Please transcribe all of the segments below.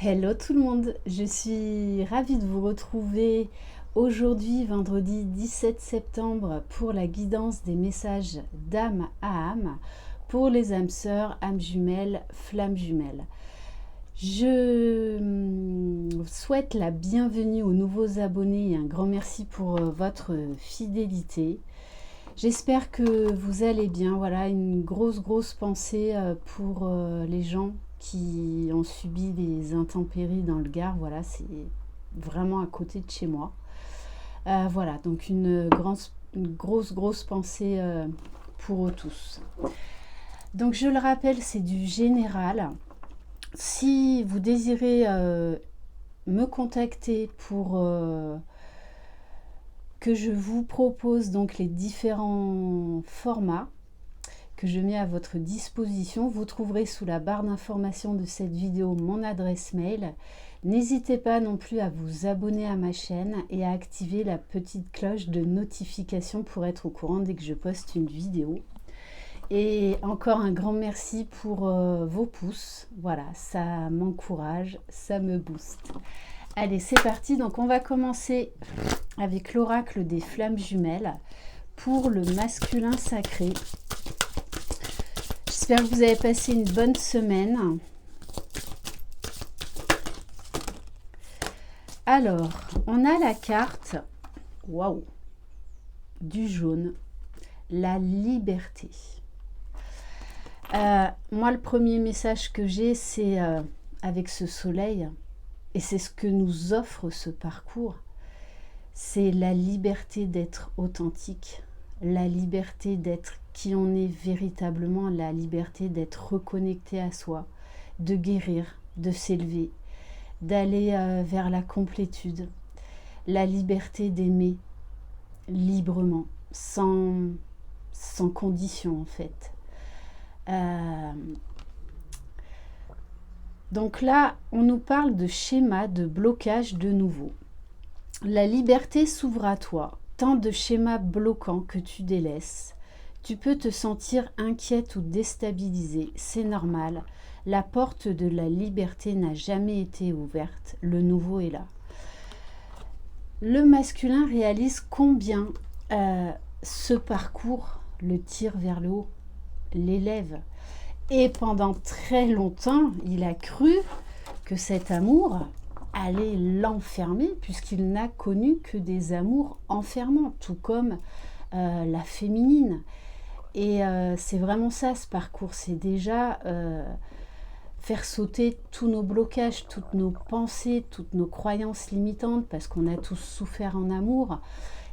Hello tout le monde, je suis ravie de vous retrouver aujourd'hui, vendredi 17 septembre, pour la guidance des messages d'âme à âme pour les âmes sœurs, âmes jumelles, flammes jumelles. Je souhaite la bienvenue aux nouveaux abonnés et un grand merci pour votre fidélité. J'espère que vous allez bien. Voilà, une grosse pensée pour les gens qui ont subi des intempéries dans le Gard. Voilà, c'est vraiment à côté de chez moi. Voilà, donc une grosse pensée pour eux tous. Donc je le rappelle, c'est du général. Si vous désirez me contacter pour que je vous propose donc les différents formats que je mets à votre disposition, vous trouverez sous la barre d'information de cette vidéo mon adresse mail. N'hésitez pas non plus à vous abonner à ma chaîne et à activer la petite cloche de notification pour être au courant dès que je poste une vidéo. Et encore un grand merci pour vos pouces. Voilà, ça m'encourage, ça me booste. Allez, c'est parti. Donc, on va commencer avec l'oracle des flammes jumelles pour le masculin sacré. J'espère que vous avez passé une bonne semaine. Alors, on a la carte, waouh, du jaune, la liberté. Moi, le premier message que j'ai, c'est avec ce soleil, et c'est ce que nous offre ce parcours, c'est la liberté d'être authentique, la liberté d'être qui on est véritablement, la liberté d'être reconnecté à soi, de guérir, de s'élever, d'aller vers la complétude, la liberté d'aimer librement, sans condition en fait. Donc là, on nous parle de schéma, de blocage de nouveau. La liberté s'ouvre à toi, tant de schémas bloquants que tu délaisses. Tu peux te sentir inquiète ou déstabilisée, c'est normal. La porte de la liberté n'a jamais été ouverte, le nouveau est là. Le masculin réalise combien ce parcours le tire vers le haut, l'élève. Et pendant très longtemps, il a cru que cet amour allait l'enfermer, puisqu'il n'a connu que des amours enfermants, tout comme la féminine. Et c'est vraiment ça, ce parcours. C'est déjà faire sauter tous nos blocages, toutes nos pensées, toutes nos croyances limitantes, parce qu'on a tous souffert en amour.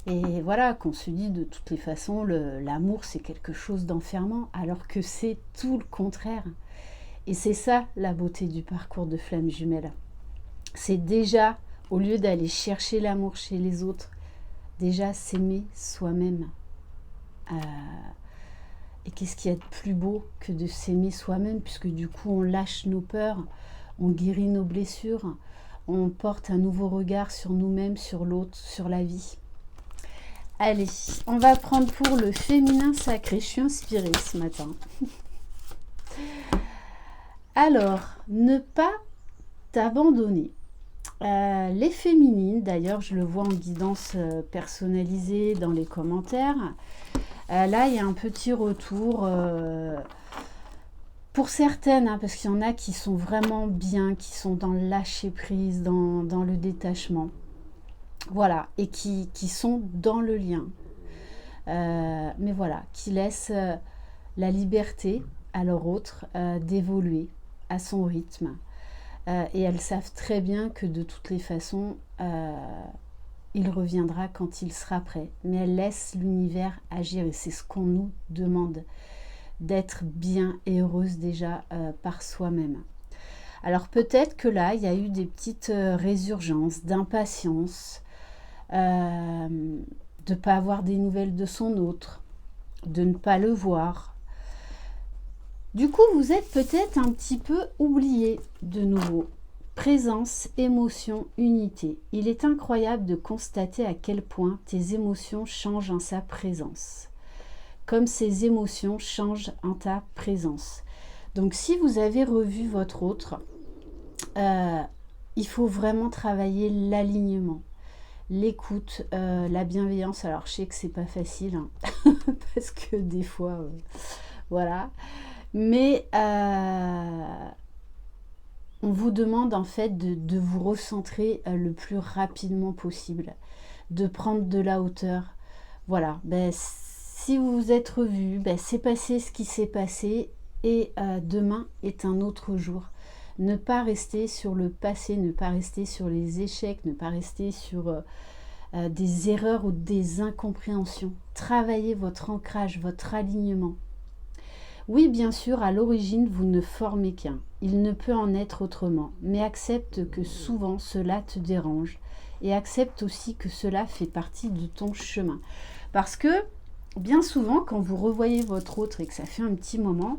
Et voilà, qu'on se dit de toutes les façons, l'amour c'est quelque chose d'enfermant, alors que c'est tout le contraire. Et c'est ça la beauté du parcours de flammes jumelles. C'est déjà, au lieu d'aller chercher l'amour chez les autres, déjà s'aimer soi-même. Et qu'est-ce qu'il y a de plus beau que de s'aimer soi-même, puisque du coup on lâche nos peurs, on guérit nos blessures, on porte un nouveau regard sur nous-mêmes, sur l'autre, sur la vie. Allez, on va prendre pour le féminin sacré. Je suis inspirée ce matin. Alors, ne pas t'abandonner. Les féminines, d'ailleurs, je le vois en guidance personnalisée dans les commentaires. Là, il y a un petit retour pour certaines, hein, parce qu'il y en a qui sont vraiment bien, qui sont dans le lâcher-prise, dans le détachement. Voilà, et qui sont dans le lien. Mais voilà, qui laissent la liberté à leur autre d'évoluer à son rythme. Et elles savent très bien que de toutes les façons, il reviendra quand il sera prêt. Mais elles laissent l'univers agir, et c'est ce qu'on nous demande, d'être bien et heureuse déjà par soi-même. Alors peut-être que là, il y a eu des petites résurgences d'impatience, de ne pas avoir des nouvelles de son autre, de ne pas le voir. Du coup, vous êtes peut-être un petit peu oublié de nouveau. Présence, émotion, unité. Il est incroyable de constater à quel point tes émotions changent en sa présence, comme ces émotions changent en ta présence. Donc si vous avez revu votre autre, il faut vraiment travailler l'alignement, l'écoute, la bienveillance. Alors je sais que c'est pas facile, hein, parce que des fois, voilà. Mais on vous demande en fait de vous recentrer le plus rapidement possible, de prendre de la hauteur. Voilà, ben, si vous vous êtes revu, ben, c'est passé ce qui s'est passé et demain est un autre jour. Ne pas rester sur le passé, ne pas rester sur les échecs, ne pas rester sur des erreurs ou des incompréhensions. Travaillez votre ancrage, votre alignement. Oui, bien sûr, à l'origine, vous ne formez qu'un. Il ne peut en être autrement, mais accepte que souvent cela te dérange et accepte aussi que cela fait partie de ton chemin. Parce que bien souvent, quand vous revoyez votre autre et que ça fait un petit moment,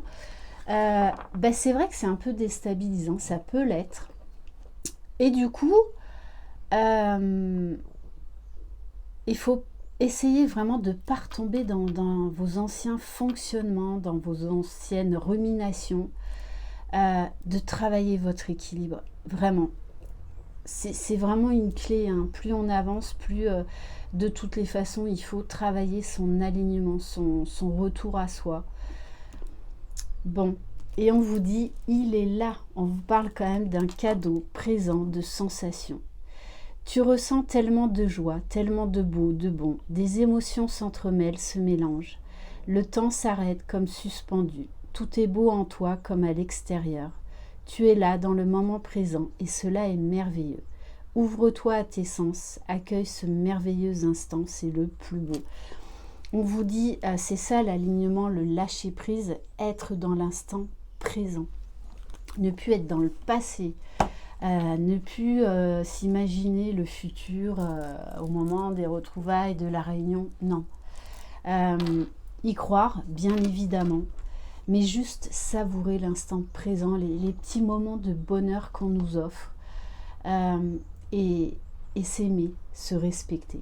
ben c'est vrai que c'est un peu déstabilisant, ça peut l'être. Et du coup, il faut essayer vraiment de ne pas retomber dans vos anciens fonctionnements, dans vos anciennes ruminations, de travailler votre équilibre, vraiment. C'est vraiment une clé, hein. Plus on avance, plus de toutes les façons, il faut travailler son alignement, son retour à soi. Bon, et on vous dit, il est là. On vous parle quand même d'un cadeau présent, de sensations. Tu ressens tellement de joie, tellement de beau, de bon. Des émotions s'entremêlent, se mélangent. Le temps s'arrête comme suspendu. Tout est beau en toi comme à l'extérieur. Tu es là dans le moment présent et cela est merveilleux. Ouvre-toi à tes sens, accueille ce merveilleux instant, c'est le plus beau. On vous dit, c'est ça l'alignement, le lâcher prise, être dans l'instant présent. Ne plus être dans le passé, ne plus s'imaginer le futur au moment des retrouvailles, de la réunion, non. Y croire, bien évidemment, mais juste savourer l'instant présent, les petits moments de bonheur qu'on nous offre, et s'aimer, se respecter.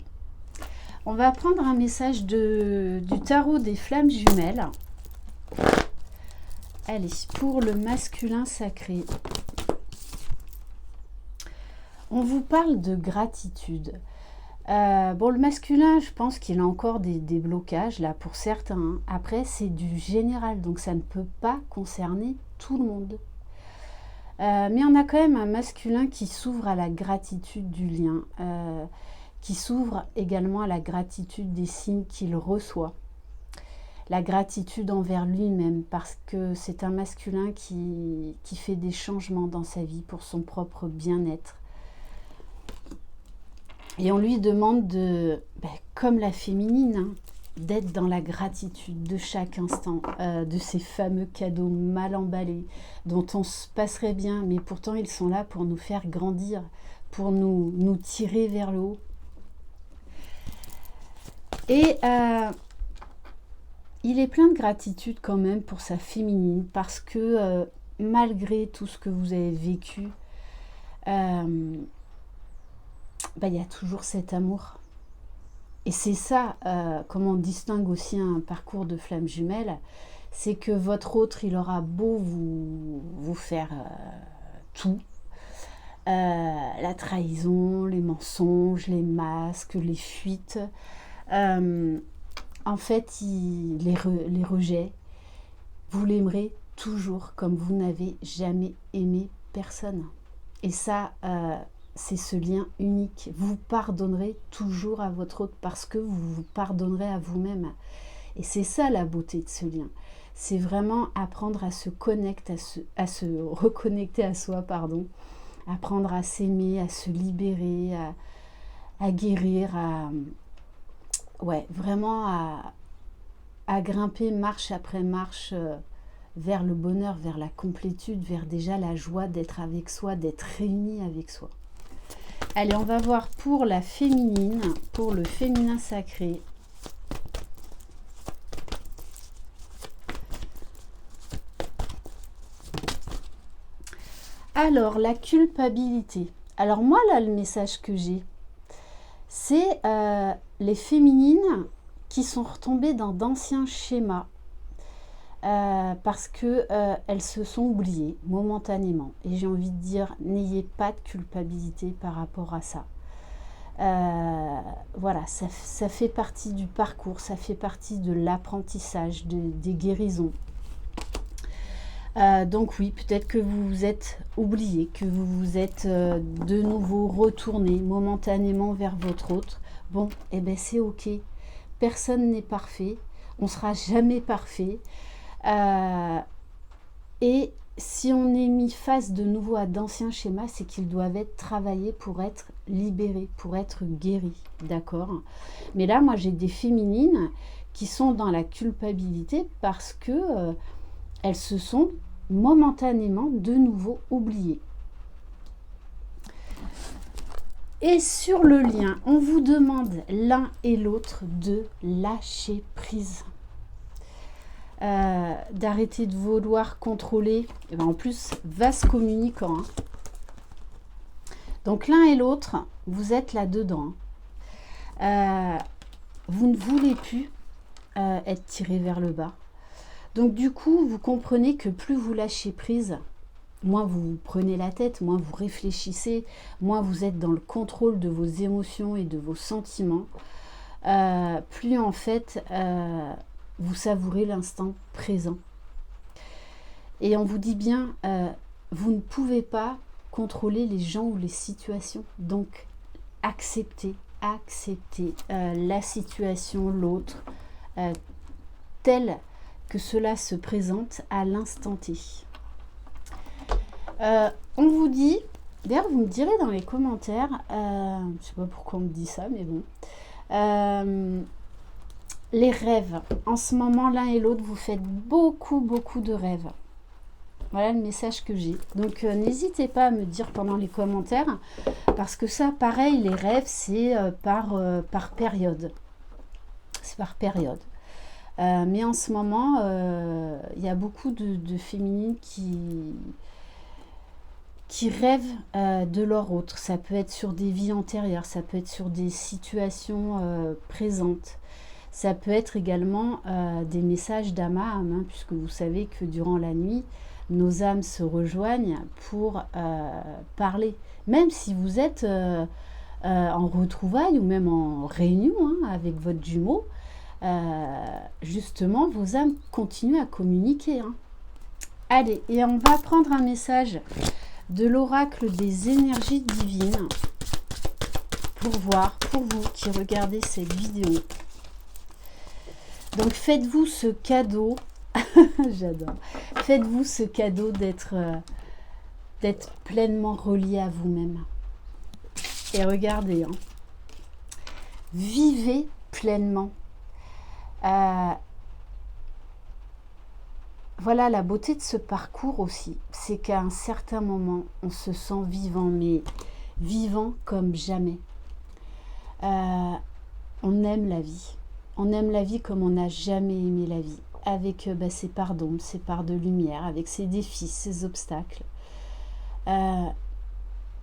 On va prendre un message du tarot des flammes jumelles. Allez, pour le masculin sacré. On vous parle de gratitude. Bon, le masculin, je pense qu'il a encore des blocages, là, pour certains. Hein. Après, c'est du général, donc ça ne peut pas concerner tout le monde. Mais on a quand même un masculin qui s'ouvre à la gratitude du lien, qui s'ouvre également à la gratitude des signes qu'il reçoit. La gratitude envers lui-même, parce que c'est un masculin qui fait des changements dans sa vie pour son propre bien-être. Et on lui demande comme la féminine, hein, d'être dans la gratitude de chaque instant, de ces fameux cadeaux mal emballés, dont on se passerait bien, mais pourtant ils sont là pour nous faire grandir, pour nous tirer vers le haut. Et il est plein de gratitude quand même pour sa féminine, parce que malgré tout ce que vous avez vécu, il y a toujours cet amour. Et c'est ça, comment on distingue aussi un parcours de flammes jumelles, c'est que votre autre, il aura beau vous faire tout, la trahison, les mensonges, les masques, les fuites, en fait, les rejets, vous l'aimerez toujours comme vous n'avez jamais aimé personne. Et ça, c'est ce lien unique. Vous pardonnerez toujours à votre autre parce que vous vous pardonnerez à vous-même. Et c'est ça la beauté de ce lien. C'est vraiment apprendre à se connecter, à se reconnecter à soi, apprendre à s'aimer, à se libérer, à guérir, vraiment à grimper marche après marche vers le bonheur, vers la complétude, vers déjà la joie d'être avec soi, d'être réuni avec soi. Allez, on va voir pour la féminine, pour le féminin sacré. Alors, la culpabilité. Alors moi, là, le message que j'ai, c'est les féminines qui sont retombées dans d'anciens schémas. parce que elles se sont oubliées momentanément. Et j'ai envie de dire, n'ayez pas de culpabilité par rapport à ça. Voilà, ça fait partie du parcours, ça fait partie de l'apprentissage, des guérisons. Donc oui, peut-être que vous vous êtes oublié, que vous vous êtes de nouveau retourné momentanément vers votre autre. Bon, eh bien c'est ok. Personne n'est parfait. On ne sera jamais parfait. Et si on est mis face de nouveau à d'anciens schémas, c'est qu'ils doivent être travaillés pour être libérés, pour être guéris. D'accord? Mais là, moi, j'ai des féminines qui sont dans la culpabilité parce que elles se sont momentanément de nouveau oubliées. Et sur le lien, on vous demande l'un et l'autre de lâcher prise. D'arrêter de vouloir contrôler. Et ben en plus, vase communicant. Hein. Donc l'un et l'autre, vous êtes là-dedans. Vous ne voulez plus être tiré vers le bas. Donc du coup, vous comprenez que plus vous lâchez prise, moins vous prenez la tête, moins vous réfléchissez, moins vous êtes dans le contrôle de vos émotions et de vos sentiments, plus en fait vous savourez l'instant présent. Et on vous dit bien, vous ne pouvez pas contrôler les gens ou les situations, donc acceptez la situation, l'autre, telle que cela se présente à l'instant T. On vous dit, d'ailleurs vous me direz dans les commentaires, je ne sais pas pourquoi on me dit ça, mais bon, les rêves. En ce moment, l'un et l'autre, vous faites beaucoup de rêves. Voilà le message que j'ai. Donc n'hésitez pas à me dire pendant les commentaires, parce que ça, pareil, les rêves, c'est par période. C'est par période. Mais en ce moment, il y a beaucoup de féminines qui rêvent de leur autre. Ça peut être sur des vies antérieures, ça peut être sur des situations présentes. Ça peut être également des messages d'âme à âme, hein, puisque vous savez que durant la nuit, nos âmes se rejoignent pour parler. Même si vous êtes en retrouvailles ou même en réunion hein, avec votre jumeau, justement, vos âmes continuent à communiquer. Hein. Allez, et on va prendre un message de l'oracle des énergies divines pour voir, pour vous qui regardez cette vidéo. Donc, faites-vous ce cadeau, j'adore, faites-vous ce cadeau d'être pleinement relié à vous-même. Et regardez, hein, vivez pleinement. Voilà la beauté de ce parcours aussi, c'est qu'à un certain moment, on se sent vivant, mais vivant comme jamais. On aime la vie. On aime la vie comme on n'a jamais aimé la vie, avec ses parts d'ombre, ses parts de lumière, avec ses défis, ses obstacles.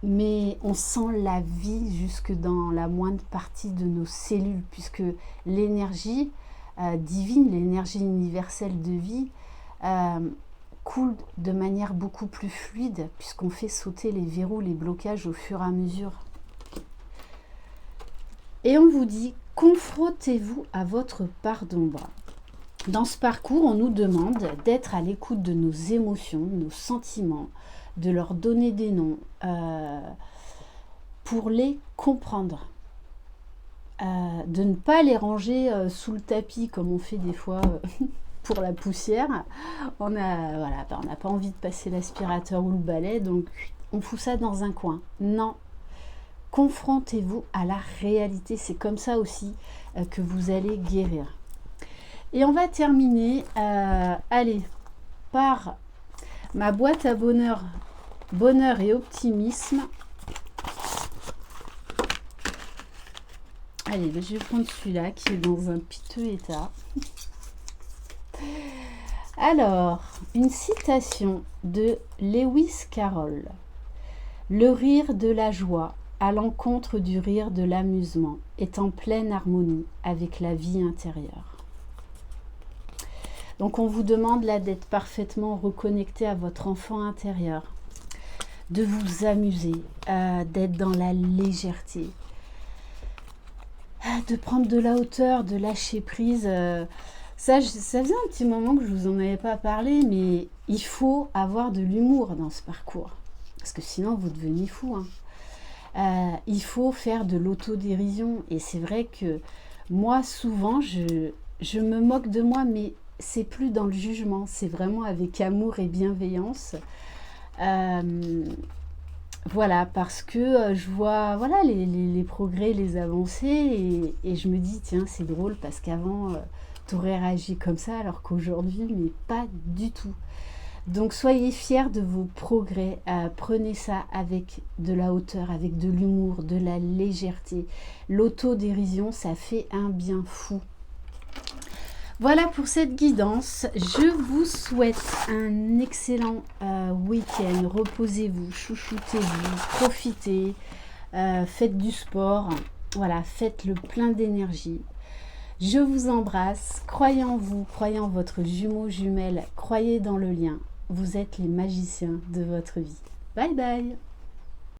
Mais on sent la vie jusque dans la moindre partie de nos cellules, puisque l'énergie divine, l'énergie universelle de vie, coule de manière beaucoup plus fluide, puisqu'on fait sauter les verrous, les blocages au fur et à mesure. Et on vous dit, confrontez-vous à votre part d'ombre. Dans ce parcours, on nous demande d'être à l'écoute de nos émotions, de nos sentiments, de leur donner des noms, pour les comprendre. De ne pas les ranger sous le tapis, comme on fait des fois pour la poussière. On n'a pas envie de passer l'aspirateur ou le balai, donc on fout ça dans un coin. Non. Confrontez-vous à la réalité. C'est comme ça aussi que vous allez guérir. Et on va terminer, allez, par ma boîte à bonheur, bonheur et optimisme. Allez, je vais prendre celui-là qui est dans un piteux état. Alors, une citation de Lewis Carroll. Le rire de la joie, à l'encontre du rire de l'amusement, est en pleine harmonie avec la vie intérieure. Donc on vous demande là d'être parfaitement reconnecté à votre enfant intérieur, de vous amuser, d'être dans la légèreté, de prendre de la hauteur, de lâcher prise. Ça faisait un petit moment que je vous en avais pas parlé, mais il faut avoir de l'humour dans ce parcours, parce que sinon vous devenez fou, hein. Il faut faire de l'autodérision, et c'est vrai que moi souvent je me moque de moi, mais c'est plus dans le jugement, c'est vraiment avec amour et bienveillance. Voilà, parce que je vois voilà, les progrès, les avancées, et je me dis, tiens, c'est drôle, parce qu'avant, tu aurais réagi comme ça, alors qu'aujourd'hui, mais pas du tout. Donc, soyez fiers de vos progrès, prenez ça avec de la hauteur, avec de l'humour, de la légèreté. L'autodérision, ça fait un bien fou. Voilà pour cette guidance. Je vous souhaite un excellent week-end. Reposez-vous, chouchoutez-vous, profitez, faites du sport. Voilà, faites le plein d'énergie. Je vous embrasse. Croyez en vous, croyez en votre jumeau, jumelle, croyez dans le lien. Vous êtes les magiciens de votre vie. Bye bye!